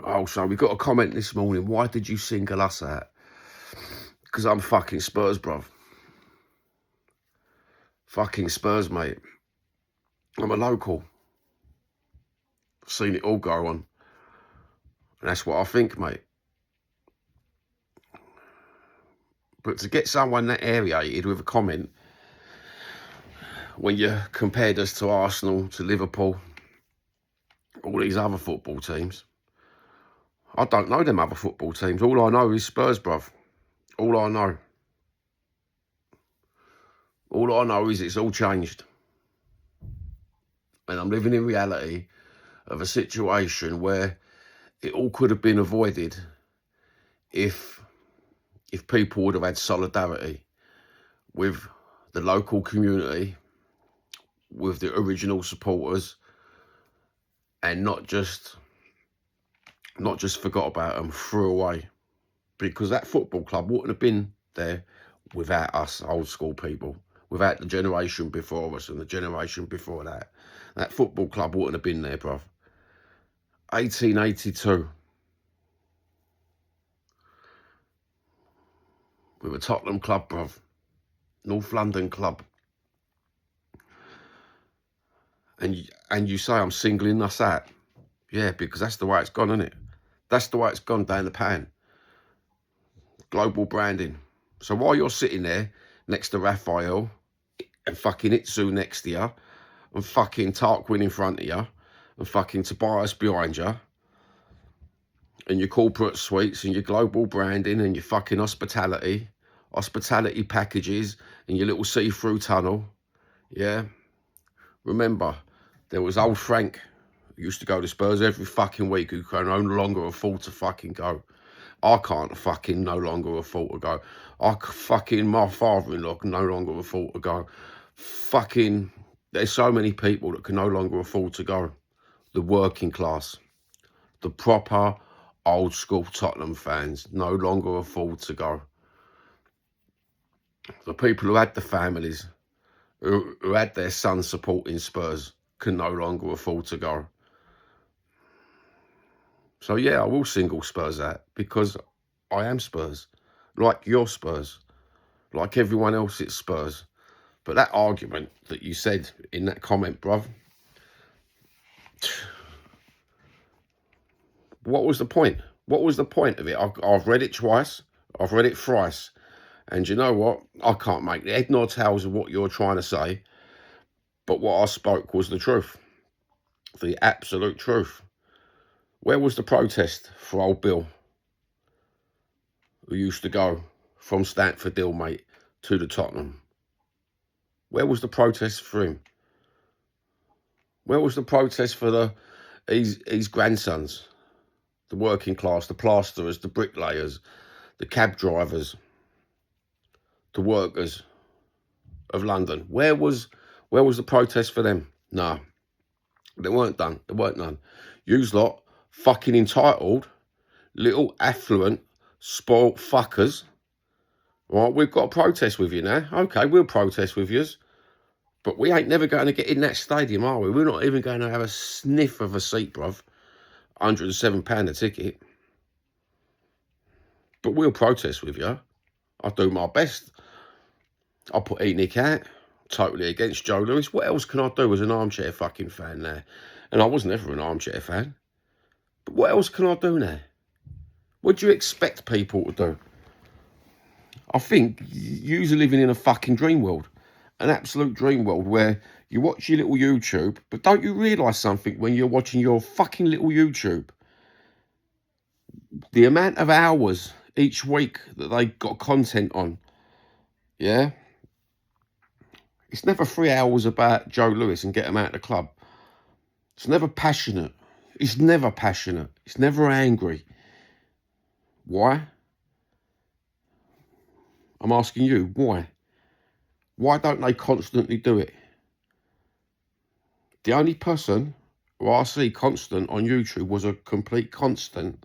Oh, so we got a comment this morning. Why did you single us out? Because I'm fucking Spurs, bruv. Fucking Spurs, mate. I'm a local. I've seen it all go on. And that's what I think, mate. But to get someone that aerated with a comment when you compared us to Arsenal, to Liverpool, all these other football teams, I don't know them other football teams. All I know is Spurs, bruv. All I know. All I know is it's all changed. And I'm living in reality of a situation where it all could have been avoided if people would have had solidarity with the local community, with the original supporters, and not just forgot about them, threw away. Because that football club wouldn't have been there without us old school people, without the generation before us and the generation before that. That football club wouldn't have been there, bruv. 1882. We were Tottenham club, bruv. North London club. And you say I'm singling us out. Yeah, because that's the way it's gone, isn't it? That's the way it's gone down the pan. Global branding. So while you're sitting there next to Raphael and fucking Itsu next to you and fucking Tarquin in front of you and fucking Tobias behind you and your corporate suites and your global branding and your fucking hospitality packages and your little see-through tunnel, yeah? Remember, there was old Frank who used to go to Spurs every fucking week who can no longer afford to fucking go. I can't fucking no longer afford to go. My father-in-law can no longer afford to go. Fucking, there's so many people that can no longer afford to go. The working class, the proper old school Tottenham fans no longer afford to go. The people who had the families, who had their sons supporting Spurs, can no longer afford to go. So yeah, I will single Spurs out because I am Spurs, like your Spurs, like everyone else it's Spurs. But that argument that you said in that comment, bruv, what was the point? What was the point of it? I've read it twice. I've read it thrice. And you know what? I can't make the head nor tails of what you're trying to say. But what I spoke was the truth. The absolute truth. Where was the protest for old Bill, who used to go from Stamford Hill, mate, to the Tottenham? Where was the protest for him? Where was the protest for his grandsons? The working class, the plasterers, the bricklayers, the cab drivers, the workers of London. Where was the protest for them? No, they weren't done. There weren't none. Yous lot, fucking entitled, little affluent, spoilt fuckers. Right, we've got a protest with you now. Okay, we'll protest with yous. But we ain't never going to get in that stadium, are we? We're not even going to have a sniff of a seat, bruv. £107 a ticket. But we'll protest with you. I'll do my best. I'll put Nick out. Totally against Joe Lewis. What else can I do as an armchair fucking fan now? And I was never an armchair fan. But what else can I do now? What do you expect people to do? I think you're living in a fucking dream world. An absolute dream world where you watch your little YouTube, but don't you realise something when you're watching your fucking little YouTube? The amount of hours each week that they got content on, yeah? It's never 3 hours about Joe Lewis and get him out of the club. It's never passionate. It's never passionate. It's never angry. Why? I'm asking you, why? Why don't they constantly do it? The only person who I see constant on YouTube was a complete constant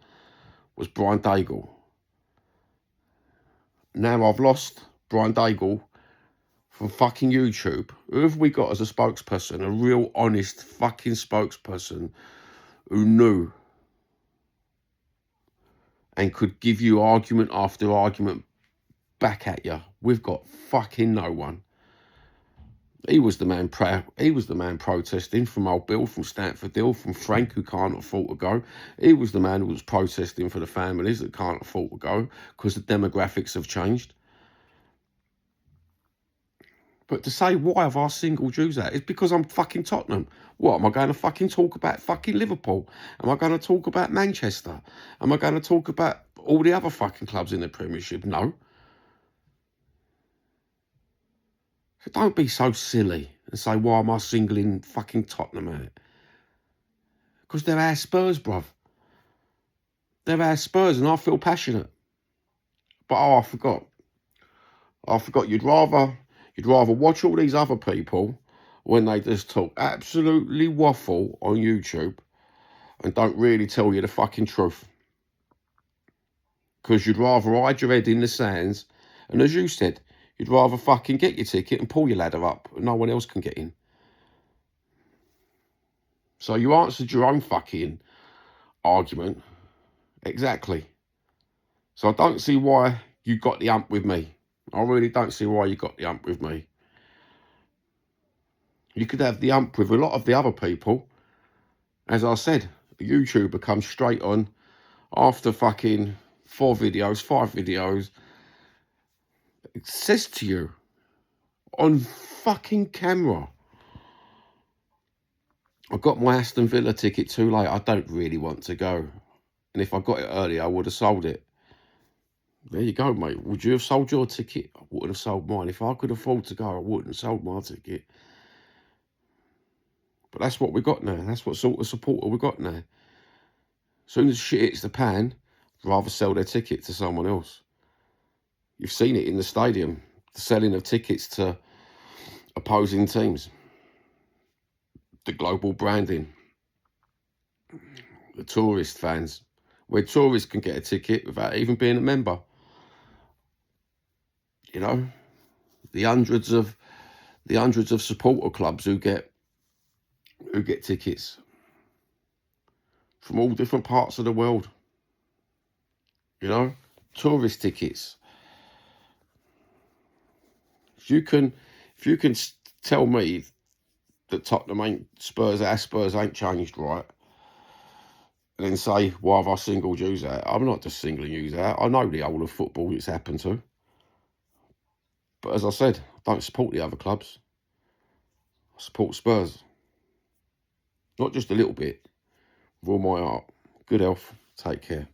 was Brian Daigle. Now I've lost Brian Daigle from fucking YouTube. Who have we got as a spokesperson? A real honest fucking spokesperson who knew and could give you argument after argument back at you. We've got fucking no one. He was the man protesting, from old Bill, from Stanford Hill, from Frank, who can't afford to go. He was the man who was protesting for the families that can't afford to go because the demographics have changed. But to say, why have I singled Jews out? It's because I'm fucking Tottenham. What, am I going to fucking talk about fucking Liverpool? Am I going to talk about Manchester? Am I going to talk about all the other fucking clubs in the Premiership? No. So don't be so silly and say, why am I singling fucking Tottenham out? Because they're our Spurs, bruv. They're our Spurs, and I feel passionate. But I forgot. You'd rather watch all these other people when they just talk absolutely waffle on YouTube and don't really tell you the fucking truth. Because you'd rather hide your head in the sands, and as you said, you'd rather fucking get your ticket and pull your ladder up and no one else can get in. So you answered your own fucking argument. Exactly. So I don't see why you got the ump with me. I really don't see why you got the ump with me. You could have the ump with a lot of the other people. As I said, a YouTuber comes straight on after fucking 4 videos, 5 videos. It says to you on fucking camera, I got my Aston Villa ticket too late. I don't really want to go. And if I got it earlier, I would have sold it. There you go, mate. Would you have sold your ticket? I wouldn't have sold mine. If I could afford to go, I wouldn't have sold my ticket. But that's what we got now. That's what sort of supporter we got now. As soon as shit hits the pan, I'd rather sell their ticket to someone else. You've seen it in the stadium. The selling of tickets to opposing teams. The global branding. The tourist fans. Where tourists can get a ticket without even being a member. You know, the hundreds of supporter clubs who get tickets from all different parts of the world. You know, tourist tickets. If you can tell me that Tottenham our Spurs ain't changed right, and then say, why have I singled you out? I'm not just singling you out. I know the whole of football it's happened to. But as I said, I don't support the other clubs. I support Spurs. Not just a little bit. With all my heart. Good health. Take care.